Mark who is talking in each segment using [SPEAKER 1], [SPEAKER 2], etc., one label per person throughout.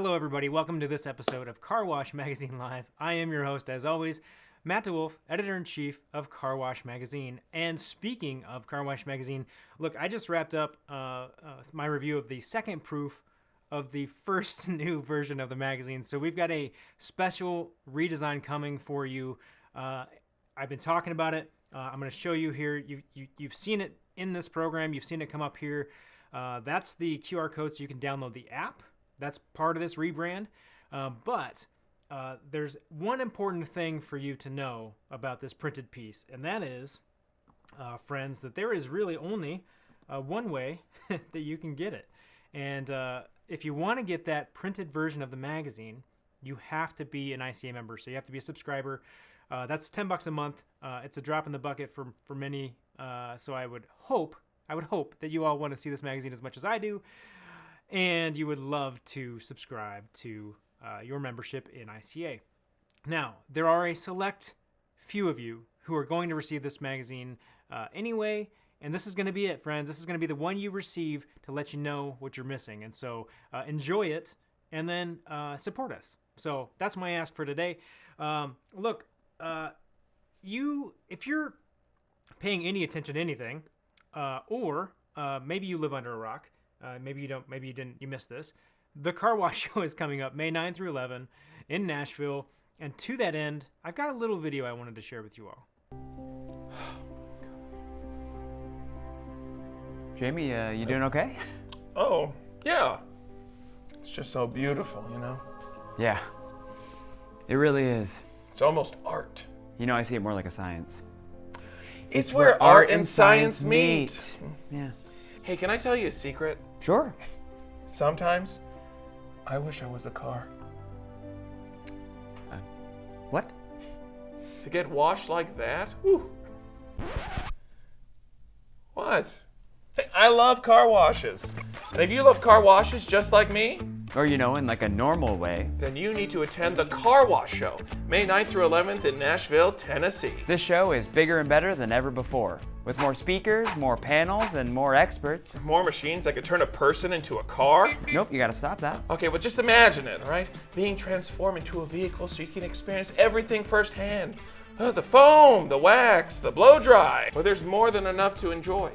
[SPEAKER 1] Hello, everybody. Welcome to this episode of Car Wash Magazine Live. I am your host, as always, Matt DeWolf, editor-in-chief of Car Wash Magazine. And speaking of Car Wash Magazine, look, I just wrapped up my review of the second proof of the first new version of the magazine. So we've got a special redesign coming for you. I've been talking about it. I'm going to show you here. You've seen it in this program. You've seen it come up here. That's the QR code so you can download the app. That's part of this rebrand. But there's one important thing for you to know about this printed piece, and that is, friends, that there is really only one way that you can get it. And if you want to get that printed version of the magazine, you have to be an ICA member. So you have to be a subscriber. That's $10 a month. It's a drop in the bucket for many. So I would hope that you all want to see this magazine as much as I do. And you would love to subscribe to your membership in ICA. Now, there are a select few of you who are going to receive this magazine anyway, and this is going to be it, friends. This is going to be the one you receive to let you know what you're missing. And so enjoy it, and then support us. So that's my ask for today. Look, if you're paying any attention to anything, or maybe you live under a rock, maybe you don't, maybe you didn't, you missed this. The Car Wash Show is coming up May 9 through 11 in Nashville. And to that end, I've got a little video I wanted to share with you all.
[SPEAKER 2] Jamie, you doing okay?
[SPEAKER 3] Oh, yeah. It's just so beautiful, you know?
[SPEAKER 2] Yeah, it really is.
[SPEAKER 3] It's almost art.
[SPEAKER 2] You know, I see it more like a science.
[SPEAKER 3] It's where art and science meet.
[SPEAKER 2] Yeah.
[SPEAKER 3] Hey, can I tell you a secret?
[SPEAKER 2] Sure.
[SPEAKER 3] Sometimes, I wish I was a car.
[SPEAKER 2] What?
[SPEAKER 3] To get washed like that? Whew. What? Hey, I love car washes. And if you love car washes just like me,
[SPEAKER 2] Or, you know, in like a normal way.
[SPEAKER 3] then you need to attend the Car Wash Show, May 9th through 11th in Nashville, Tennessee.
[SPEAKER 2] This show is bigger and better than ever before. With more speakers, more panels, and more experts.
[SPEAKER 3] More machines that could turn a person into a car.
[SPEAKER 2] Nope, you gotta stop that.
[SPEAKER 3] Okay, well, just imagine it, all right? Being transformed into a vehicle so you can experience everything firsthand. The foam, the wax, the blow dry. Well, there's more than enough to enjoy.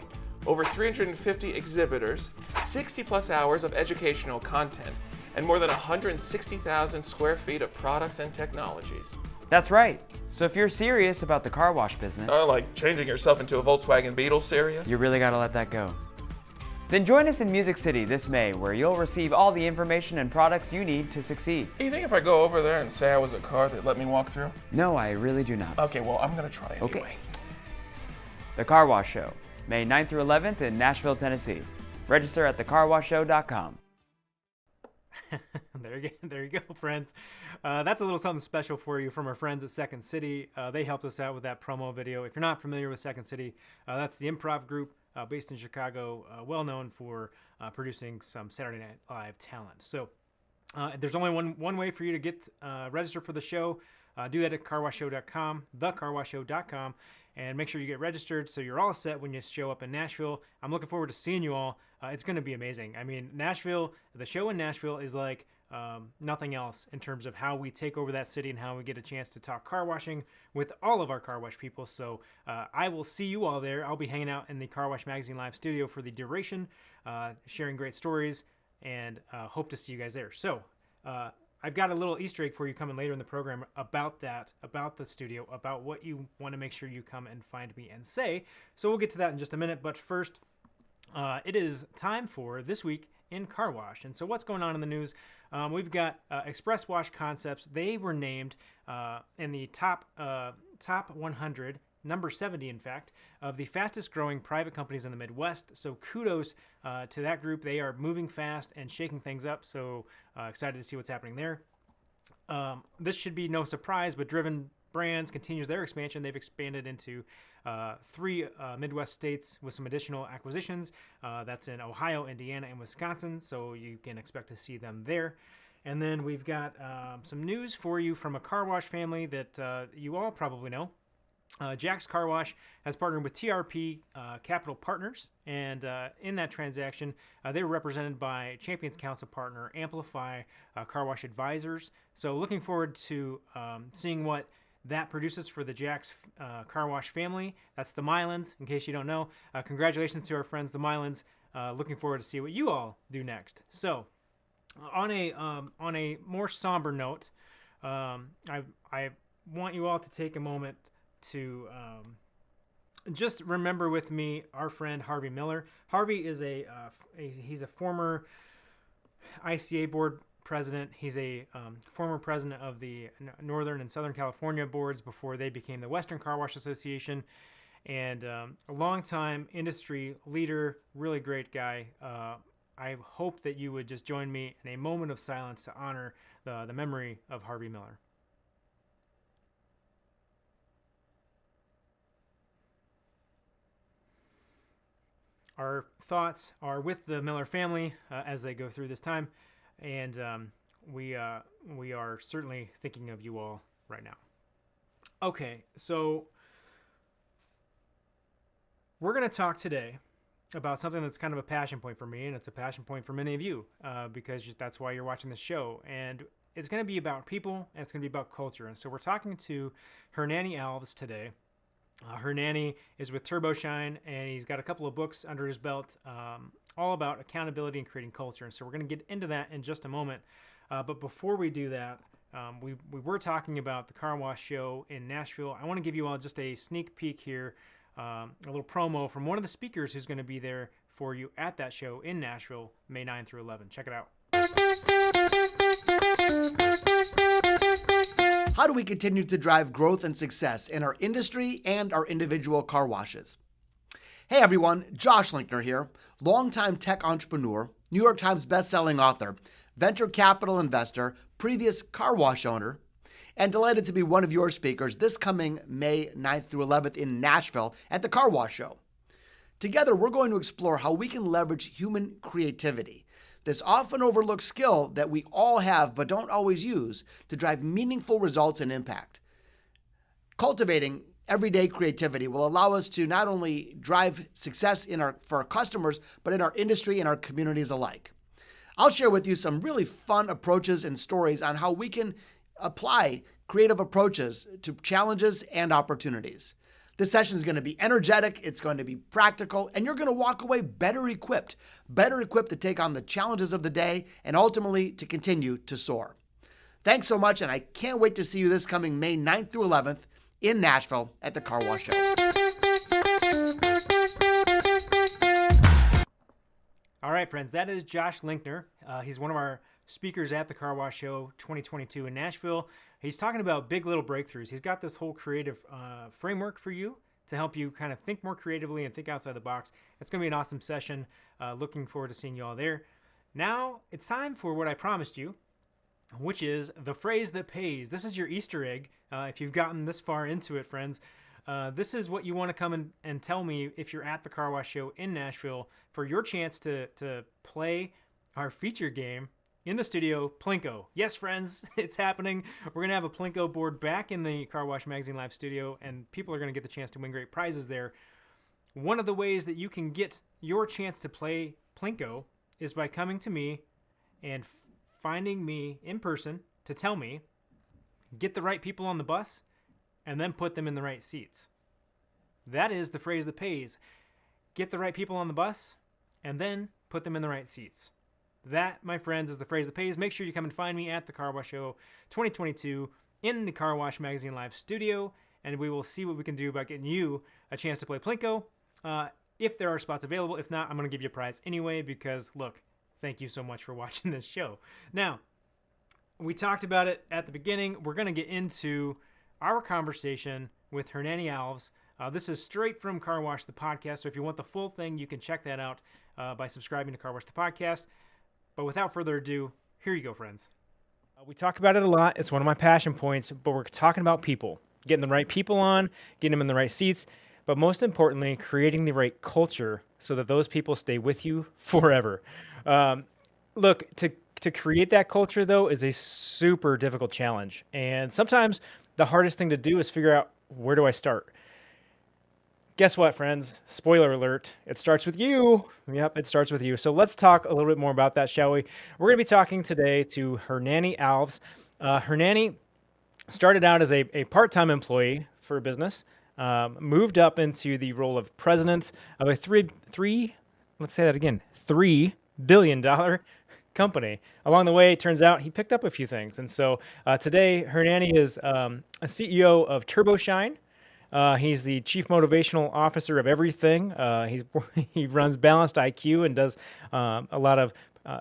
[SPEAKER 3] Over 350 exhibitors, 60 plus hours of educational content, and more than 160,000 square feet of products and technologies.
[SPEAKER 2] That's right. So if you're serious about the car wash business,
[SPEAKER 3] Like changing yourself into a Volkswagen Beetle serious?
[SPEAKER 2] you really gotta let that go. Then join us in Music City this May, where you'll receive all the information and products you need to succeed.
[SPEAKER 3] You think if I go over there and say I was a car, they'd let me walk through?
[SPEAKER 2] No, I really do not.
[SPEAKER 3] Okay, well, I'm gonna try anyway.
[SPEAKER 2] Okay. The Car Wash Show, May 9th through 11th in Nashville, Tennessee. Register at thecarwashshow.com.
[SPEAKER 1] There you go, friends. That's a little something special for you from our friends at Second City. They helped us out with that promo video. If you're not familiar with Second City, that's the improv group based in Chicago, well known for producing some Saturday Night Live talent. So there's only one way for you to get registered for the show. Do that at carwashshow.com, thecarwashshow.com, and make sure you get registered so you're all set when you show up in Nashville. I'm looking forward to seeing you all. It's going to be amazing. I mean, Nashville, the show in Nashville is like nothing else in terms of how we take over that city and how we get a chance to talk car washing with all of our car wash people. So I will see you all there. I'll be hanging out in the Car Wash Magazine Live studio for the duration, sharing great stories, and hope to see you guys there. So I've got a little Easter egg for you coming later in the program about that, about the studio, about what you want to make sure you come and find me and say. So we'll get to that in just a minute. But first, it is time for This Week in Car Wash. And so what's going on in the news? We've got Express Wash Concepts. They were named in the top 100, number 70, in fact, of the fastest growing private companies in the Midwest. So kudos to that group. They are moving fast and shaking things up. So excited to see what's happening there. This should be no surprise, but Driven Brands continues their expansion. They've expanded into 3 Midwest states with some additional acquisitions. That's in Ohio, Indiana, and Wisconsin. So you can expect to see them there. And then we've got some news for you from a car wash family that you all probably know. Jack's Car Wash has partnered with TRP Capital Partners, and in that transaction, they were represented by Champions Council partner Amplify Car Wash Advisors. So looking forward to seeing what that produces for the Jack's Car Wash family. That's the Mylans, in case you don't know. Congratulations to our friends, the Mylans. Looking forward to see what you all do next. So, on a more somber note, I want you all to take a moment to just remember with me our friend Harvey Miller. Harvey is he's a former ICA board president. He's a former president of the Northern and Southern California boards before they became the Western Car Wash Association, and a longtime industry leader, really great guy. I hope that you would just join me in a moment of silence to honor the memory of Harvey Miller. Our thoughts are with the Miller family as they go through this time, and we are certainly thinking of you all right now. Okay, so we're going to talk today about something that's kind of a passion point for me, and it's a passion point for many of you because that's why you're watching this show. And it's going to be about people, and it's going to be about culture. And so we're talking to Hernani Alves today. Hernani is with TurboShine, and he's got a couple of books under his belt all about accountability and creating culture. And so we're going to get into that in just a moment. But before we do that, we were talking about the Car Wash show in Nashville. I want to give you all just a sneak peek here, a little promo from one of the speakers who's going to be there for you at that show in Nashville, May 9 through 11. Check it out.
[SPEAKER 4] How do we continue to drive growth and success in our industry and our individual car washes? Hey everyone, Josh Linkner here, longtime tech entrepreneur, New York Times bestselling author, venture capital investor, previous car wash owner, and delighted to be one of your speakers this coming May 9th through 11th in Nashville at the Car Wash Show. Together, we're going to explore how we can leverage human creativity, this often overlooked skill that we all have but don't always use, to drive meaningful results and impact. Cultivating everyday creativity will allow us to not only drive success for our customers, but in our industry and our communities alike. I'll share with you some really fun approaches and stories on how we can apply creative approaches to challenges and opportunities. This session is going to be energetic, it's going to be practical, and you're going to walk away better equipped to take on the challenges of the day and ultimately to continue to soar. Thanks so much, and I can't wait to see you this coming May 9th through 11th in Nashville at the Car Wash Show.
[SPEAKER 1] All right, friends, that is Josh Linkner. He's one of our speakers at the Car Wash Show 2022 in Nashville. He's talking about big little breakthroughs. He's got this whole creative framework for you to help you kind of think more creatively and think outside the box. It's going to be an awesome session. Looking forward to seeing you all there. Now it's time for what I promised you, which is the phrase that pays. This is your Easter egg. If you've gotten this far into it, friends, this is what you want to come and tell me if you're at the Car Wash Show in Nashville for your chance to play our feature game in the studio, Plinko. Yes, friends, it's happening. We're going to have a Plinko board back in the Car Wash Magazine Live studio, and people are going to get the chance to win great prizes there. One of the ways that you can get your chance to play Plinko is by coming to me and finding me in person to tell me, get the right people on the bus, and then put them in the right seats. That is the phrase that pays. Get the right people on the bus, and then put them in the right seats. That, my friends, is the phrase that pays. Make sure you come and find me at the Car Wash Show 2022 in the Car Wash Magazine Live studio, and we will see what we can do about getting you a chance to play Plinko. If there are spots available. If not, I'm going to give you a prize anyway because, look, thank you so much for watching this show. Now, we talked about it at the beginning. We're going to get into our conversation with Hernani Alves. This is straight from Car Wash, the podcast, so if you want the full thing, you can check that out by subscribing to Car Wash, the podcast. But without further ado, here you go, friends. We talk about it a lot. It's one of my passion points, but we're talking about people. Getting the right people on, getting them in the right seats, but most importantly, creating the right culture so that those people stay with you forever. Look, to create that culture, though, is a super difficult challenge. And sometimes the hardest thing to do is figure out, where do I start? guess what, friends? Spoiler alert. It starts with you. Yep, it starts with you. So let's talk a little bit more about that, shall we? We're going to be talking today to Hernani Alves. Hernani started out as a part-time employee for a business, moved up into the role of president of a let's say that again, $3 billion company. Along the way, it turns out he picked up a few things. And so today, Hernani is a CEO of TurboShine. He's the chief motivational officer of everything. He runs Balanced IQ and does a lot of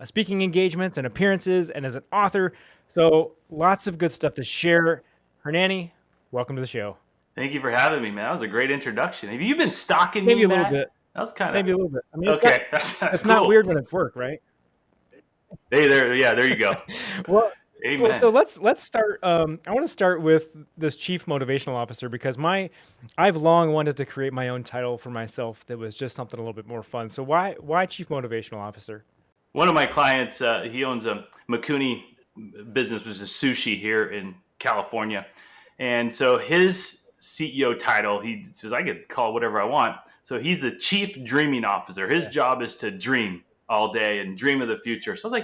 [SPEAKER 1] speaking engagements and appearances, and is an author. So lots of good stuff to share. Hernani, welcome to the show.
[SPEAKER 5] Thank you for having me, man. That was a great introduction. Have you been stalking
[SPEAKER 1] Maybe
[SPEAKER 5] me,
[SPEAKER 1] a little
[SPEAKER 5] Matt?
[SPEAKER 1] bit.
[SPEAKER 5] That was kind of
[SPEAKER 1] Maybe a little bit. I mean,
[SPEAKER 5] okay.
[SPEAKER 1] It's
[SPEAKER 5] That's
[SPEAKER 1] not
[SPEAKER 5] cool.
[SPEAKER 1] weird when it's work, right?
[SPEAKER 5] Hey, there you go.
[SPEAKER 1] Well,
[SPEAKER 5] Amen.
[SPEAKER 1] so let's start. I want to start with this chief motivational officer because I've long wanted to create my own title for myself that was just something a little bit more fun. So why chief motivational officer?
[SPEAKER 5] One of my clients, he owns a Makuni business, which is sushi here in California, and so his CEO title, he says I could call it whatever I want. So he's the chief dreaming officer. His job is to dream all day and dream of the future. So I was like,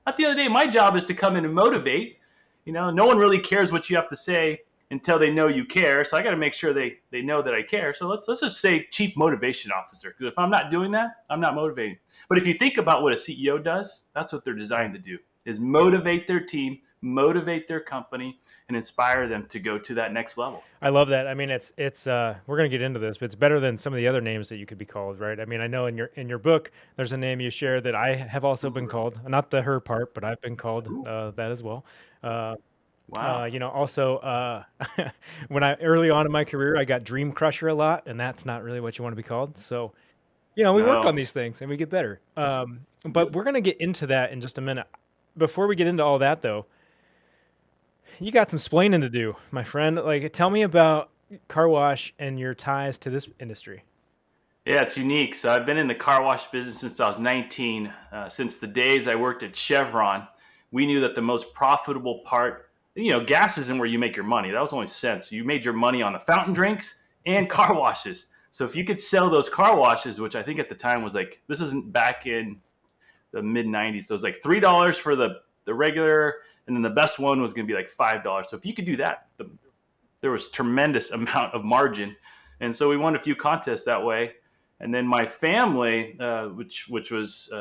[SPEAKER 5] at the end of the day, my job is to come in and motivate. No one really cares what you have to say until they know you care. So I got to make sure they know that I care. So let's just say chief motivation officer, because if I'm not doing that, I'm not motivating. But if you think about what a CEO does, that's what they're designed to do, is motivate their team, motivate their company, and inspire them to go to that next level.
[SPEAKER 1] I love that. I mean, it's we're going to get into this, but it's better than some of the other names that you could be called, right? I mean, I know in your book, there's a name you share that I have also been called, not the her part, but I've been called that as well.
[SPEAKER 5] Wow.
[SPEAKER 1] Also, when early on in my career, I got Dream Crusher a lot, and that's not really what you want to be called. So, we work on these things and we get better. But we're going to get into that in just a minute. Before we get into all that, though, you got some splaining to do, my friend. Like, tell me about car wash and your ties to this industry.
[SPEAKER 5] Yeah, it's unique. So I've been in the car wash business since I was 19. Since the days I worked at Chevron, we knew that the most profitable part, gas isn't where you make your money. That was only sense. You made your money on the fountain drinks and car washes. So if you could sell those car washes, which I think at the time was like, this isn't back in the mid 90s. So it was like $3 for the regular, and then the best one was going to be like $5. So if you could do that, there was tremendous amount of margin. And so we won a few contests that way. And then my family, which was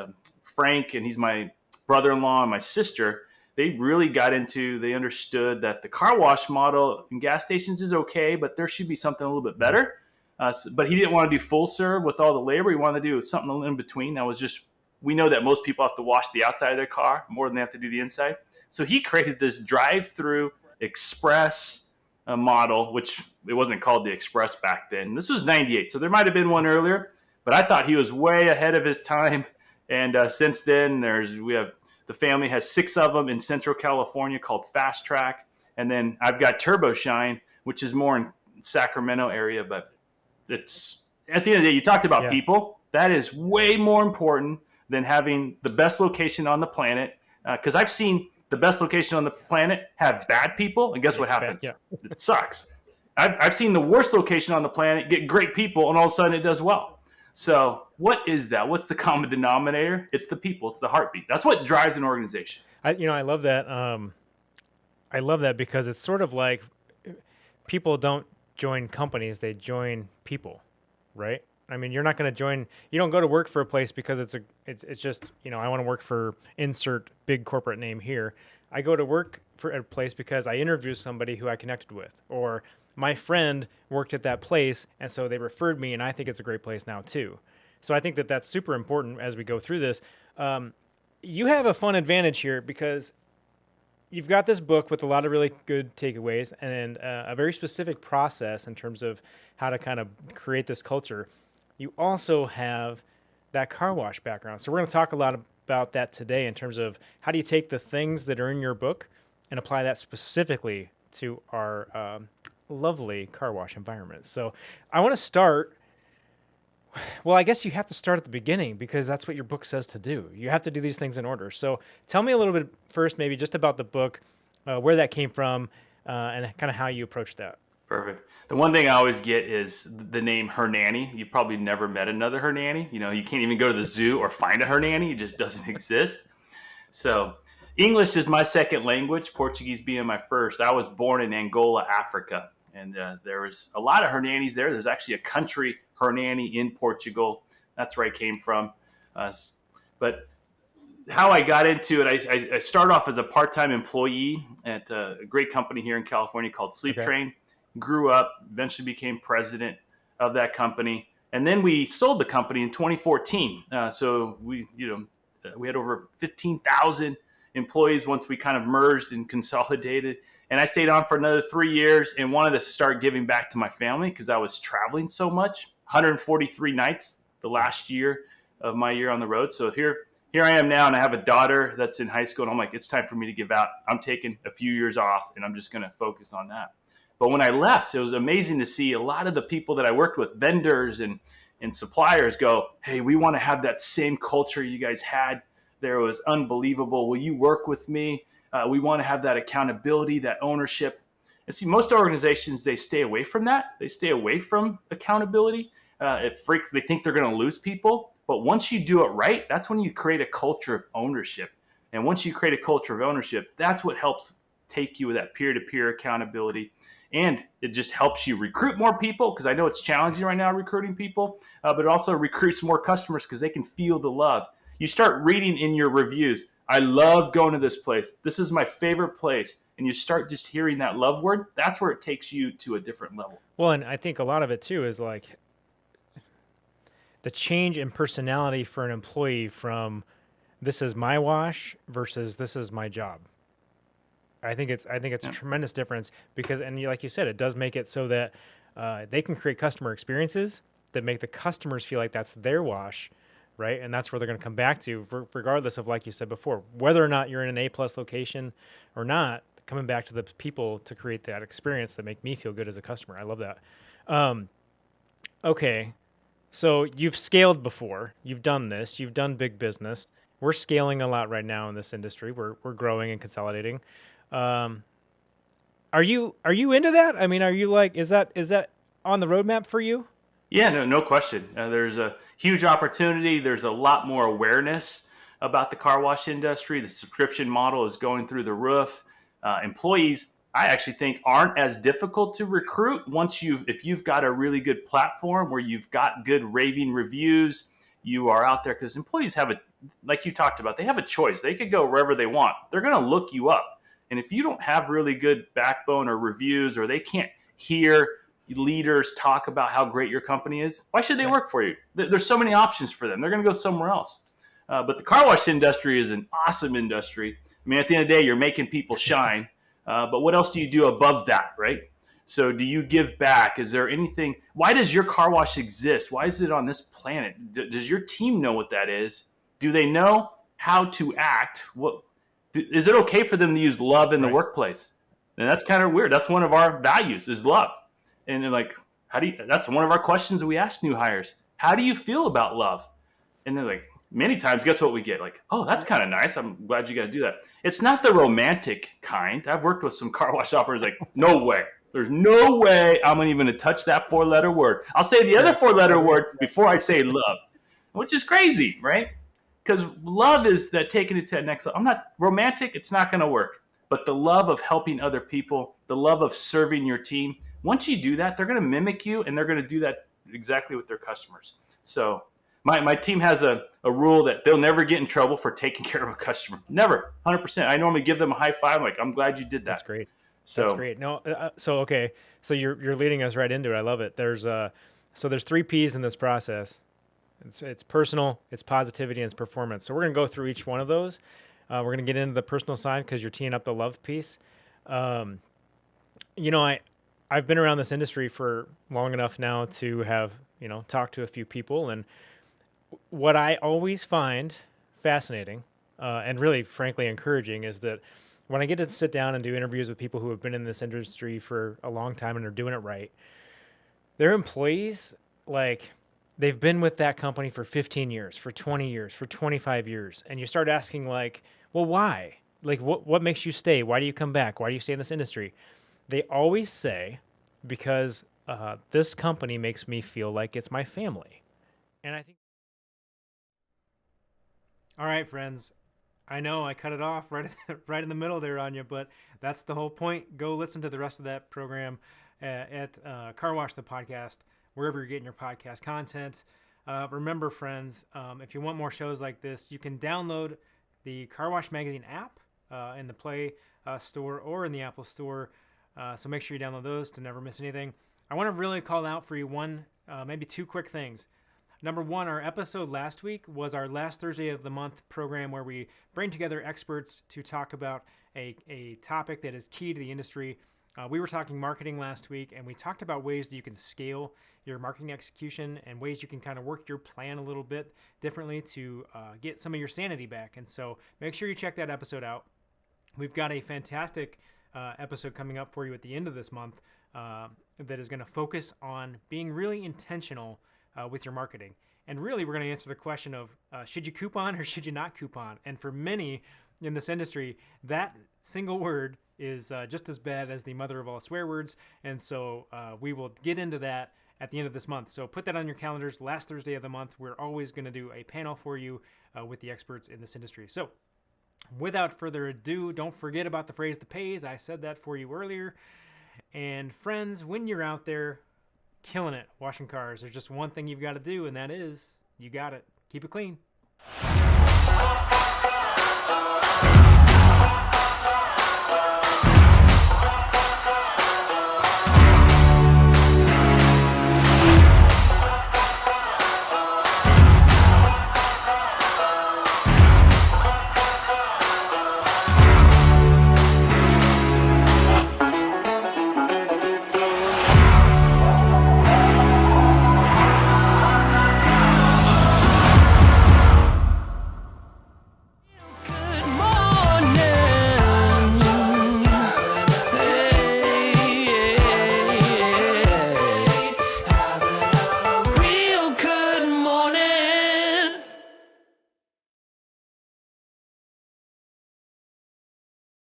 [SPEAKER 5] Frank, and he's my brother-in-law, and my sister, they really got into, they understood that the car wash model in gas stations is okay, but there should be something a little bit better. But he didn't want to do full serve with all the labor. He wanted to do something in between. That was just, we know that most people have to wash the outside of their car more than they have to do the inside. So he created this drive-through express model, which it wasn't called the express back then. This was 98, so there might have been one earlier, but I thought he was way ahead of his time. And since then, the family has 6 of them in Central California called Fast Track. And then I've got TurboShine, which is more in Sacramento area, but it's, at the end of the day, you talked about people. That is way more important than having the best location on the planet. Because I've seen the best location on the planet have bad people, and guess what happens? It sucks. I've seen the worst location on the planet get great people, and all of a sudden it does well. So what is that? What's the common denominator? It's the people. It's the heartbeat. That's what drives an organization.
[SPEAKER 1] I love that. I love that because it's sort of like people don't join companies; they join people, right? I mean, you're not going to join. You don't go to work for a place because it's just I want to work for insert big corporate name here. I go to work for a place because I interviewed somebody who I connected with, or my friend worked at that place, and so they referred me, and I think it's a great place now too. So I think that that's super important as we go through this. You have a fun advantage here because you've got this book with a lot of really good takeaways and a very specific process in terms of how to kind of create this culture. You also have that car wash background. So we're going to talk a lot about that today in terms of how do you take the things that are in your book and apply that specifically to our lovely car wash environment. So I want to start, well, I guess you have to start at the beginning because that's what your book says to do. You have to do these things in order. So tell me a little bit first, maybe just about the book, where that came from, and kind of how you approach that.
[SPEAKER 5] Perfect. The one thing I always get is the name Hernani. You probably never met another Hernani. You know, you can't even go to the zoo or find a Hernani. It just doesn't exist. So English is my second language, Portuguese being my first. I was born in Angola, Africa, and there was a lot of Hernanis there. There's actually a country, Hernani, in Portugal. That's where I came from. But how I got into it, I started off as a part-time employee at a great company here in California called Sleep Train. Grew up, eventually became president of that company, and then we sold the company in 2014. So we had over 15,000 employees once we kind of merged and consolidated. And I stayed on for another 3 years and wanted to start giving back to my family because I was traveling so much. 143 nights the last year of my year on the road. So here I am now, and I have a daughter that's in high school, and I'm like, it's time for me to give out. I'm taking a few years off, and I'm just going to focus on that. But when I left, it was amazing to see a lot of the people that I worked with, vendors and suppliers, go, hey, we want to have that same culture you guys had. There was unbelievable. Will you work with me? We want to have that accountability, that ownership. And see, most organizations, they stay away from that. They stay away from accountability. It freaks. They think they're going to lose people. But once you do it right, that's when you create a culture of ownership. And once you create a culture of ownership, that's what helps take you with that peer-to-peer accountability. And it just helps you recruit more people, because I know it's challenging right now recruiting people, but it also recruits more customers because they can feel the love. You start reading in your reviews, I love going to this place. This is my favorite place. And you start just hearing that love word. That's where it takes you to a different level.
[SPEAKER 1] Well, and I think a lot of it too is like the change in personality for an employee from this is my wash versus this is my job. I think it's a tremendous difference because, and like you said, it does make it so that they can create customer experiences that make the customers feel like that's their wash, right? And that's where they're going to come back to, regardless of, like you said before, whether or not you're in an A+ location or not. Coming back to the people to create that experience that make me feel good as a customer. I love that. Okay, so you've scaled before. You've done this. You've done big business. We're scaling a lot right now in this industry. We're growing and consolidating. Are you into that? I mean, are you like, is that on the roadmap for you?
[SPEAKER 5] Yeah, no question. There's a huge opportunity. There's a lot more awareness about the car wash industry. The subscription model is going through the roof. Employees, I actually think, aren't as difficult to recruit if you've got a really good platform where you've got good raving reviews. You are out there, because employees like you talked about, they have a choice. They could go wherever they want. They're going to look you up. And if you don't have really good backbone or reviews, or they can't hear leaders talk about how great your company is, why should they work for you? There's so many options for them. They're going to go somewhere else. But the car wash industry is an awesome industry. I mean, at the end of the day, you're making people shine. But what else do you do above that, right? So do you give back? Is there anything? Why does your car wash exist? Why is it on this planet? Does your team know what that is? Do they know how to act? Is it okay for them to use love in the workplace? And that's kind of weird. That's one of our values, is love. And they're like, that's one of our questions that we ask new hires. How do you feel about love? And they're like, many times, guess what we get? Like, oh, that's kind of nice. I'm glad you guys do that. It's not the romantic kind. I've worked with some car wash operators like, no way. There's no way I'm even going to touch that 4-letter word. I'll say the other 4-letter word before I say love, which is crazy, right? Because love is that taking it to that next level. I'm not romantic. It's not going to work. But the love of helping other people, the love of serving your team, once you do that, they're going to mimic you, and they're going to do that exactly with their customers. So my team has a rule that they'll never get in trouble for taking care of a customer. Never, 100%. I normally give them a high five. I'm like, I'm glad you did that.
[SPEAKER 1] That's great. That's great. No, okay. So you're leading us right into it. I love it. There's 3 P's in this process. It's personal, it's positivity, and it's performance. So we're going to go through each one of those. We're going to get into the personal side because you're teeing up the love piece. I've been around this industry for long enough now to have, talked to a few people. And what I always find fascinating and really, frankly, encouraging is that when I get to sit down and do interviews with people who have been in this industry for a long time and are doing it right, their employees, like, they've been with that company for 15 years, for 20 years, for 25 years. And you start asking, like, well, why? Like, what makes you stay? Why do you come back? Why do you stay in this industry? They always say because this company makes me feel like it's my family. And I think. All right, friends. I know I cut it off right in the middle there on you, but that's the whole point. Go listen to the rest of that program at Car Wash the Podcast, wherever you're getting your podcast content. Remember, friends, if you want more shows like this, you can download the Car Wash Magazine app in the Play Store or in the Apple Store. So make sure you download those to never miss anything. I want to really call out for you maybe two quick things. Number one, our episode last week was our last Thursday of the month program where we bring together experts to talk about a topic that is key to the industry. We were talking marketing last week, and we talked about ways that you can scale your marketing execution and ways you can kind of work your plan a little bit differently to get some of your sanity back. And so make sure you check that episode out. We've got a fantastic episode coming up for you at the end of this month that is going to focus on being really intentional with your marketing. And really, we're going to answer the question of should you coupon or should you not coupon? And for many in this industry, that single word is just as bad as the mother of all swear words. And so we will get into that at the end of this month. So put that on your calendars. Last Thursday of the month, we're always going to do a panel for you with the experts in this industry. So without further ado, don't forget about the phrase that pays. I said that for you earlier. And friends, when you're out there killing it washing cars, there's just one thing you've got to do, and that is you got it. Keep it clean.